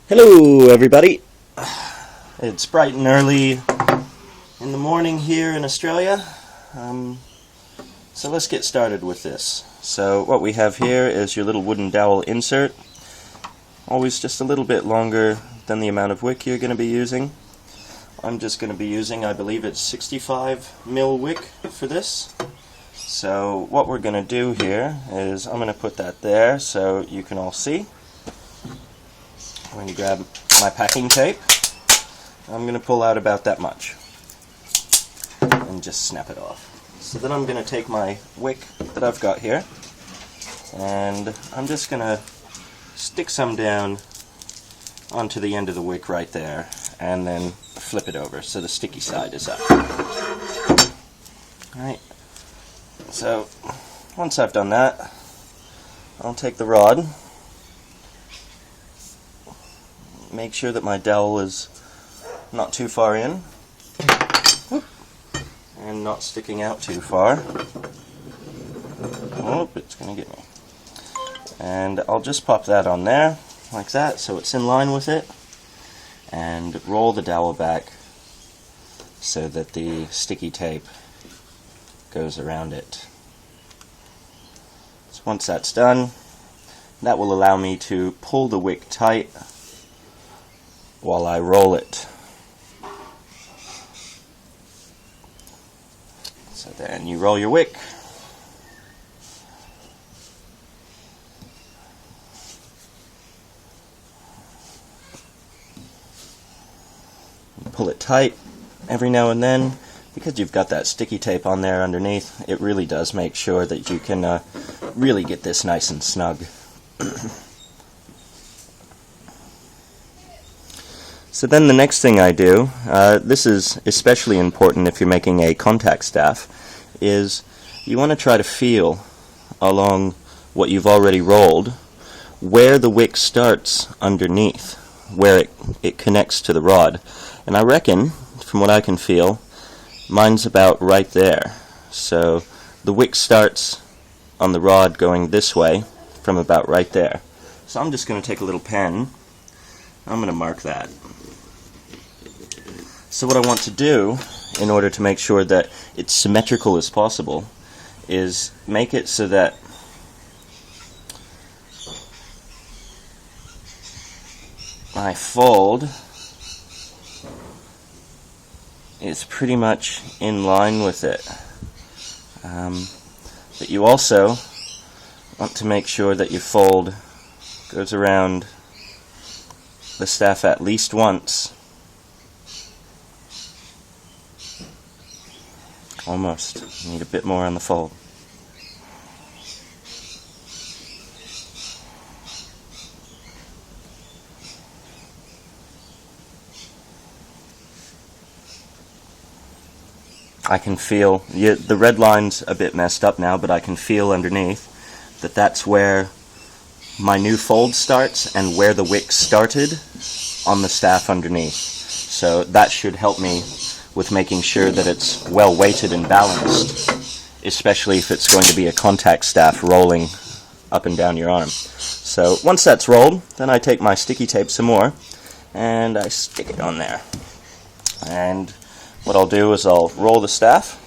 Hello everybody, it's bright and early in the morning here in Australia, so let's get started with this. So what we have here is your little wooden dowel insert, always just a little bit longer than the amount of wick you're going to be using. I'm just going to be using, I believe it's 65mm wick for this. So what we're going to do here is I'm going to put that there so you can all see. I'm going to grab my packing tape. I'm going to pull out about that much and just snap it off. So then I'm going to take my wick that I've got here and I'm just going to stick some down onto the end of the wick right there and then flip it over so the sticky side is up. Alright, so once I've done that, I'll take the rod, make sure that my dowel is not too far in and not sticking out too far. Oh, it's going to get me. And I'll just pop that on there like that so it's in line with it and roll the dowel back so that the sticky tape goes around it. So once that's done, that will allow me to pull the wick tight while I roll it. So then you roll your wick. Pull it tight every now and then. Because you've got that sticky tape on there underneath, it really does make sure that you can really get this nice and snug. So then the next thing I do, this is especially important if you're making a contact staff, is you want to try to feel along what you've already rolled where the wick starts underneath, where it connects to the rod. And I reckon, from what I can feel, mine's about right there. So the wick starts on the rod going this way from about right there. So I'm just going to take a little pen, I'm going to mark that. So what I want to do, in order to make sure that it's symmetrical as possible, is make it so that my fold is pretty much in line with it. But you also want to make sure that your fold goes around the staff at least once. Almost. Need a bit more on the fold. I can feel, the red line's a bit messed up now, but I can feel underneath that that's where my new fold starts and where the wick started on the staff underneath. So that should help me with making sure that it's well weighted and balanced, especially if it's going to be a contact staff rolling up and down your arm. So once that's rolled, then I take my sticky tape some more and I stick it on there. And what I'll do is I'll roll the staff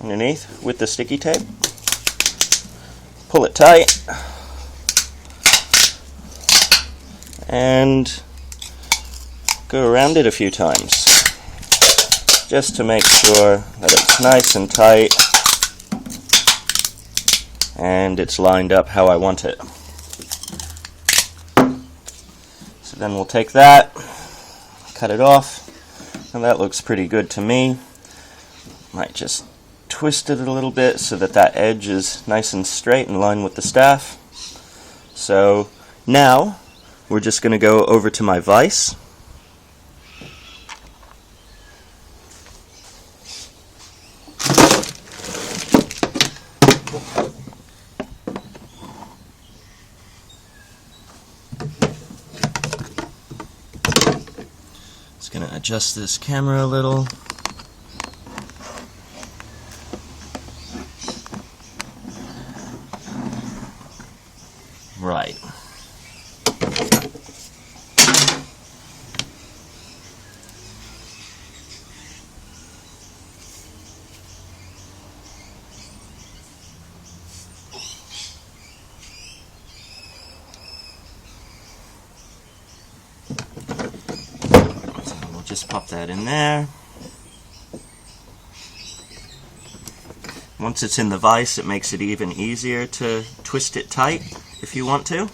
underneath with the sticky tape, pull it tight, and go around it a few times just to make sure that it's nice and tight and it's lined up how I want it. So then we'll take that, cut it off, and that looks pretty good to me. Might just twist it a little bit so that that edge is nice and straight in line with the staff. So now we're just going to go over to my vise. Just going to adjust this camera a little. Right. just pop that in there. Once it's in the vise, it makes it even easier to twist it tight if you want to,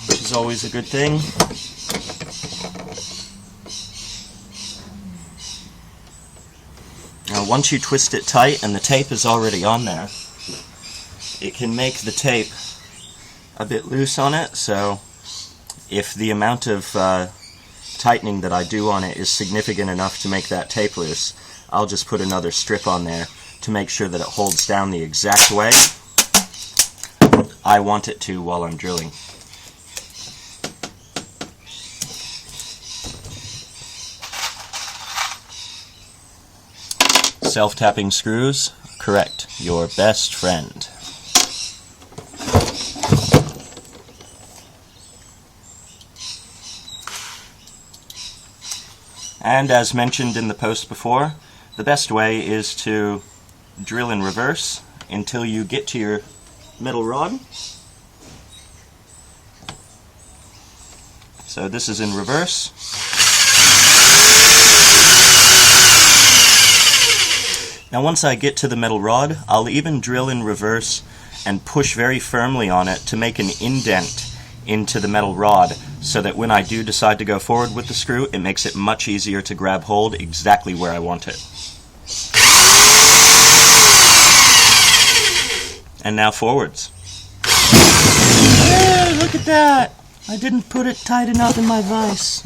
which is always a good thing. Now once you twist it tight and the tape is already on there, it can make the tape a bit loose on it, so if the amount of tightening that I do on it is significant enough to make that tape loose, I'll just put another strip on there to make sure that it holds down the exact way I want it to while I'm drilling. Self-tapping screws, correct, your best friend. And as mentioned in the post before, the best way is to drill in reverse until you get to your metal rod. So this is in reverse. Now once I get to the metal rod, I'll even drill in reverse and push very firmly on it to make an indent into the metal rod, so that when I do decide to go forward with the screw, it makes it much easier to grab hold exactly where I want it. And now forwards. Hey, look at that! I didn't put it tight enough in my vise.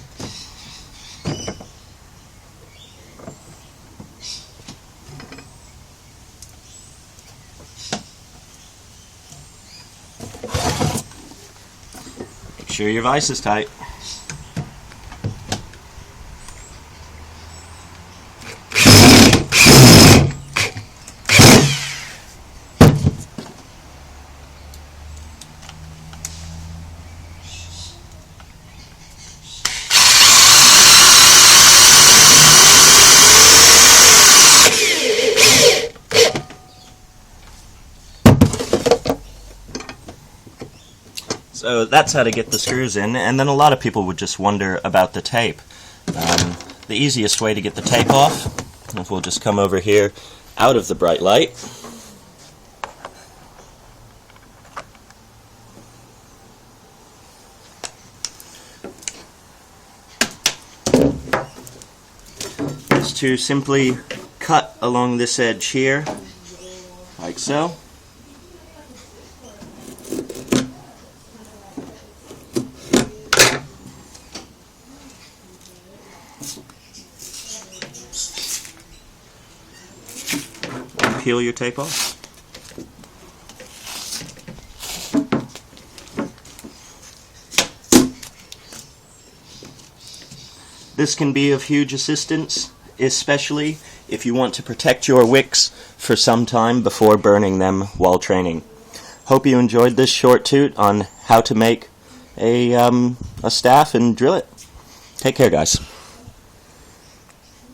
Make sure your vise is tight. So that's how to get the screws in, and then a lot of people would just wonder about the tape. The easiest way to get the tape off, if we'll just come over here out of the bright light, is to simply cut along this edge here, like so. Peel your tape off. This can be of huge assistance, especially if you want to protect your wicks for some time before burning them while training. Hope you enjoyed this short toot on how to make a staff and drill it. Take care, guys.